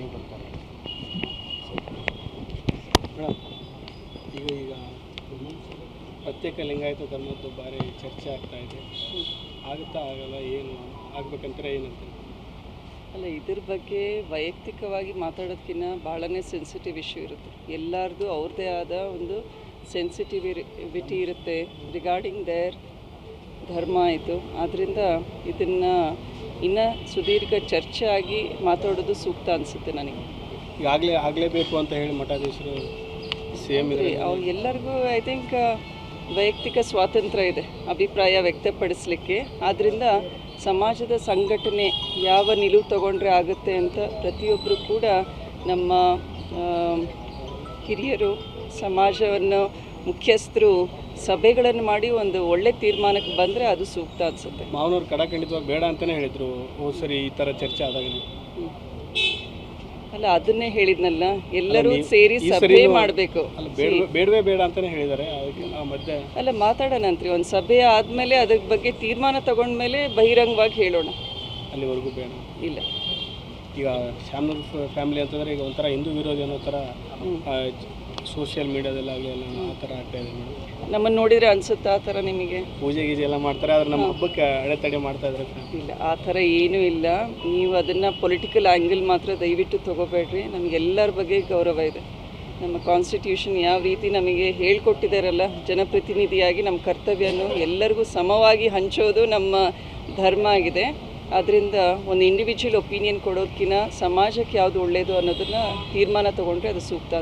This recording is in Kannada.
ಭೇಟಿಗೆ ಬರ್ತಾರೆ. ಮೇಡಮ್, ಈಗ ಪ್ರತ್ಯೇಕ ಲಿಂಗಾಯತ ಧರ್ಮದ್ದು ಭಾರಿ ಚರ್ಚೆ ಆಗ್ತಾ ಇದೆ. ಆಗುತ್ತಾ ಆಗಲ್ಲ, ಏನು ಆಗ್ಬೇಕಂತಾರೆ ಏನಂತ? ಅಲ್ಲ, ಇದ್ರ ಬಗ್ಗೆ ವೈಯಕ್ತಿಕವಾಗಿ ಮಾತಾಡೋದಕ್ಕಿಂತ ಭಾಳನೇ ಸೆನ್ಸಿಟಿವ್ ಇಶ್ಯೂ ಇರುತ್ತೆ. ಎಲ್ಲರದು ಅವ್ರದ್ದೇ ಆದ ಒಂದು ಸೆನ್ಸಿಟಿವಿಟಿ ಇರುತ್ತೆ ರಿಗಾರ್ಡಿಂಗ್ ದೇರ್ ಧರ್ಮ ಇದು. ಆದ್ದರಿಂದ ಇದನ್ನು ಇನ್ನೂ ಸುದೀರ್ಘ ಚರ್ಚೆ ಆಗಿ ಮಾತಾಡೋದು ಸೂಕ್ತ ಅನಿಸುತ್ತೆ ನನಗೆ. ಈಗಾಗಲೇ ಆಗಲೇಬೇಕು ಅಂತ ಹೇಳಿ ಮಠಾಧೀಶರು ಸೇಮ್ ಎಲ್ಲರಿಗೂ ಐ ಥಿಂಕ್ ವೈಯಕ್ತಿಕ ಸ್ವಾತಂತ್ರ್ಯ ಇದೆ ಅಭಿಪ್ರಾಯ ವ್ಯಕ್ತಪಡಿಸಲಿಕ್ಕೆ. ಆದ್ದರಿಂದ ಸಮಾಜದ ಸಂಘಟನೆ ಯಾವ ನಿಲುವು ತಗೊಂಡ್ರೆ ಆಗುತ್ತೆ ಅಂತ ಪ್ರತಿಯೊಬ್ಬರು ಕೂಡ ನಮ್ಮ ಹಿರಿಯರು, ಸಮಾಜವನ್ನು ಮುಖ್ಯಸ್ಥರು ಸಭೆಗಳನ್ನು ಮಾಡಿ ಒಂದು ಒಳ್ಳೆ ತೀರ್ಮಾನಕ್ಕೆ ಬಂದರೆ ಅದು ಸೂಕ್ತ ಅನಿಸುತ್ತೆ. ಮಾವನವ್ರು ಕಡಾಖಂಡಿತವಾಗಿ ಬೇಡ ಅಂತಲೇ ಹೇಳಿದರು ಹೋದ ಸರಿ ಈ ಥರ ಚರ್ಚೆ ಆದಾಗ. ಅಲ್ಲ, ಅದನ್ನೇ ಹೇಳಿದ್ನಲ್ಲ, ಎಲ್ಲರೂ ಸೇರಿ ಸಭೆ ಮಾಡಬೇಕು. ಬೇಡವೇ ಬೇಡ ಅಂತಲೇ ಹೇಳಿದ್ದಾರೆ. ಮಧ್ಯೆ ಅಲ್ಲ, ಮಾತಾಡೋಣಂತ್ರಿ. ಒಂದು ಸಭೆ ಆದಮೇಲೆ ಅದ್ರ ಬಗ್ಗೆ ತೀರ್ಮಾನ ತಗೊಂಡ್ಮೇಲೆ ಬಹಿರಂಗವಾಗಿ ಹೇಳೋಣ. ಅಲ್ಲಿವರೆಗೂ ಬೇಡ ಇಲ್ಲ. ಈಗ ಶಾಮನೂರ್ ಫ್ಯಾಮಿಲಿ ಅಂತಂದರೆ ಈಗ ಒಂಥರ ಹಿಂದೂ ವಿರೋಧಿ ಅನ್ನೋ ಥರ ಸೋಷಿಯಲ್ ಮೀಡಿಯಾದಲ್ಲಾಗಲಿ ಎಲ್ಲ ಆ ಥರ ಆಗ್ತಾ ಇದೆ ಮೇಡಮ್. ನಮ್ಮನ್ನು ನೋಡಿದರೆ ಅನಿಸುತ್ತೆ ಆ ಥರ ನಿಮಗೆ? ಪೂಜೆ ಗೀಜೆ ಎಲ್ಲ ಮಾಡ್ತಾರೆ, ಆದರೆ ನಮ್ಮ ಹಬ್ಬಕ್ಕೆ ಅಡೆತಡೆ ಮಾಡ್ತಾ ಇದ್ದಾರೆ. ಇಲ್ಲ, ಆ ಥರ ಏನೂ ಇಲ್ಲ. ನೀವು ಅದನ್ನು ಪೊಲಿಟಿಕಲ್ ಆ್ಯಂಗಲ್ ಮಾತ್ರ ದಯವಿಟ್ಟು ತೊಗೋಬೇಡ್ರಿ. ನಮಗೆಲ್ಲರ ಬಗ್ಗೆ ಗೌರವ ಇದೆ. ನಮ್ಮ ಕಾನ್ಸ್ಟಿಟ್ಯೂಷನ್ ಯಾವ ರೀತಿ ನಮಗೆ ಹೇಳ್ಕೊಟ್ಟಿದ್ದಾರಲ್ಲ, ಜನಪ್ರತಿನಿಧಿಯಾಗಿ ನಮ್ಮ ಕರ್ತವ್ಯನೂ ಎಲ್ಲರಿಗೂ ಸಮವಾಗಿ ಹಂಚೋದು ನಮ್ಮ ಧರ್ಮ ಆಗಿದೆ. ಆದ್ದರಿಂದ ಒಂದು ಇಂಡಿವಿಜುವಲ್ ಒಪಿನಿಯನ್ ಕೊಡೋದಕ್ಕಿಂತ ಸಮಾಜಕ್ಕೆ ಯಾವುದು ಒಳ್ಳೆಯದು ಅನ್ನೋದನ್ನು ತೀರ್ಮಾನ ತೊಗೊಂಡ್ರೆ ಅದು ಸೂಕ್ತ ಅನ್ಸುತ್ತೆ.